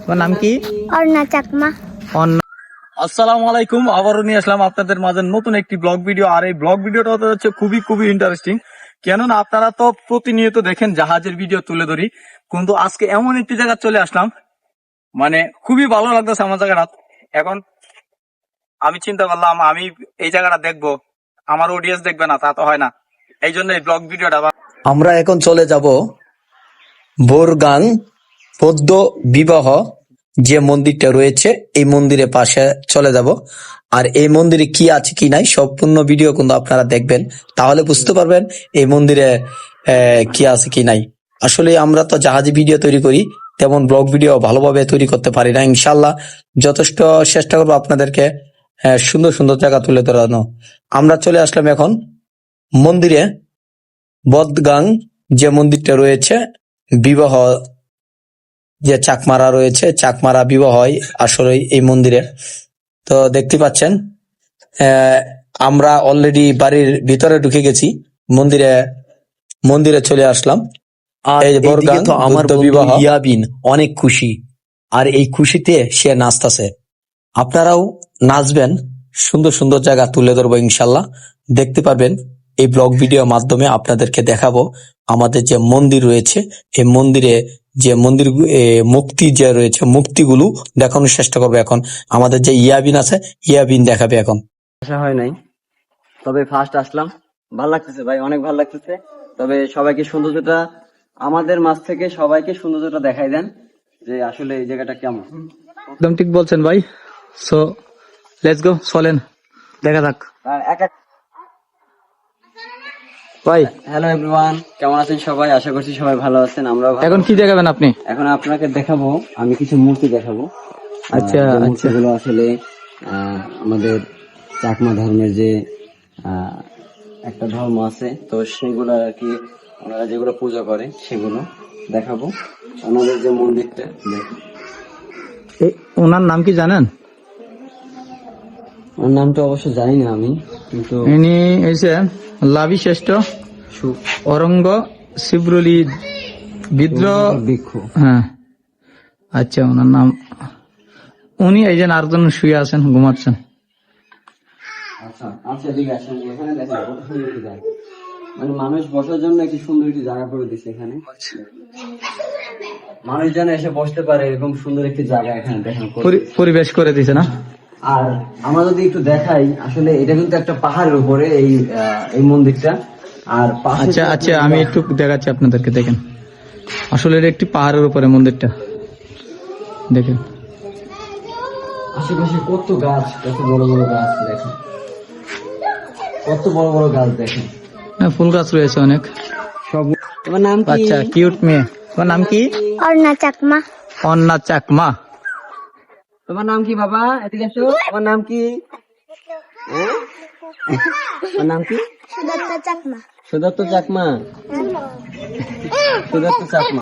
তোমার নাম কি? অর্ণা চাকমা। আসসালামু আলাইকুম, আবারও নিয়ে আসলাম আপনাদের মাঝে নতুন একটি ব্লগ ভিডিও। আর এই ব্লগ ভিডিওটা হচ্ছে খুবই খুবই ইন্টারেস্টিং, কেননা আপনারা তো প্রতিনিয়ত দেখেন জাহাজের ভিডিও তুলে ধরি, কিন্তু আজকে এমন একটি জায়গা চলে আসলাম, মানে খুবই ভালো লাগতেছে আমার জায়গাটা। এখন আমি চিন্তা করলাম আমি এই জায়গাটা দেখবো, আমার অডিয়েন্স দেখবে না তা তো হয় না, এই জন্য এই ব্লগ ভিডিওটা। আমরা এখন চলে যাব বোরগাং পদ্ম বিবাহ যে মন্দিরটা রয়েছে এই মন্দিরের পাশে চলে যাব। আর এই মন্দিরে কি আছে কি নাই সম্পূর্ণ ভিডিও কিন্তু আপনারা দেখবেন, তাহলে বুঝতে পারবেন এই মন্দিরে কি আছে কি নাই। আসলে আমরা তো জাহাজে ভিডিও তৈরি করি, তেমন ব্লগ ভিডিও ভালোভাবে তৈরি করতে পারি না। ইনশাল্লাহ যথেষ্ট চেষ্টা করবো আপনাদেরকে সুন্দর সুন্দর জায়গা তুলে ধরানো। আমরা চলে আসলাম এখন মন্দিরে, বদগাং যে মন্দিরটা রয়েছে, বিবাহ যে চাকমারা রয়েছে, চাকমারা বিবাহ হয় আসলে এই মন্দিরে। তো দেখতে পাচ্ছেন আমরা অলরেডি বাড়ির ভিতরে ঢুকে গেছি, মন্দিরে চলে আসলাম। আর এই বরগাং আমার বিবাহ ইয়াবিন অনেক খুশি, আর এই খুশিতে সে নাচতেছে। আপনারাও নাচবেন, সুন্দর সুন্দর জায়গা তুলে ধরবো ইনশাল্লাহ, দেখতে পারবেন। এই ব্লগ ভিডিওর মাধ্যমে আপনাদেরকে দেখাবো আমাদের যে মন্দির রয়েছে, এই মন্দিরে যে মুক্তি যে রয়েছে, মুক্তিগুলো দেখানোর চেষ্টা করবে। এখন আমাদের যে ইয়াবিন আছে, ইয়াবিন দেখাবে এখন। আসা হয় নাই, তবে ফার্স্ট আসলাম, ভালো লাগতেছে ভাই, অনেক ভালো লাগতেছে। তবে সবাইকে সৌন্দর্যটা, আমাদের মাঝ থেকে সবাইকে সৌন্দর্যটা দেখাই দেন যে আসলে এই জায়গাটা কেমন। একদম ঠিক বলছেন ভাই। সো লেটস গো, চলেন দেখা যাক। আর ভাই হ্যালো এভরিওয়ান, কেমন আছেন সবাই? আশা করছি সবাই ভালো আছেন, আমরাও ভালো। এখন কি দেখাবেন আপনি? এখন আপনাকে দেখাবো, আমি কিছু মূর্তি দেখাবো। আচ্ছা যে আচ্ছা, মূর্তিগুলো আসলে আমাদের চাকমা ধর্মের যে একটা ধর্ম আছে, তো সেগুলো আর কি ওনারা যেগুলো পূজা করে সেগুলো দেখাবো। আমাদের যে মন্দিরটা ওনার নাম কি জানেন? ওর নামটা অবশ্য জানি না আমি, কিন্তু ইনি হয়েছে লাভি শ্রেষ্ঠ অরঙ্গ শিবরুলি বিদ্রোহ বৃক্ষ। হ্যাঁ আচ্ছা, ওনার নাম। উনি এই যে আরেকজন শুয়ে আছেন, ঘুমাচ্ছেন। আচ্ছা আচ্ছা, ঠিক আছে। এখানে দেখেন কত সুন্দর একটি জায়গা, মানে মানুষ বসার জন্য একটি সুন্দর একটি জায়গা করে দিচ্ছে এখানে, মানুষ যেন এসে বসতে পারে এরকম সুন্দর একটি জায়গা এখানে দেখেন পরিবেশ করে দিছে না। আর আমরা যদি একটু দেখাই, আসলে এটা কিন্তু একটা পাহাড়ের উপরে এই মন্দিরটা। আর আচ্ছা আচ্ছা, আমি একটু দেখাচ্ছি আপনাদেরকে, দেখেন আসলে এটা একটি পাহাড়ের উপরে মন্দিরটা, দেখেন আশেপাশে কত গাছ, কত বড় বড় গাছ দেখেন, কত বড় বড় গাছ দেখেন, ফুল গাছ রয়েছে অনেক সব। তোমার নাম কি? আচ্ছা, কিউট মেয়ে। তোমার নাম কি? অর্ণা চাকমা। অন্না চাকমা। তোমার নাম কি বাবা? এদিকে এসো। তোমার নাম কি? তোমার নাম কি? সুদত্তা চাকমা। সুদত্ত চাকমা। সুদত্ত চাকমা।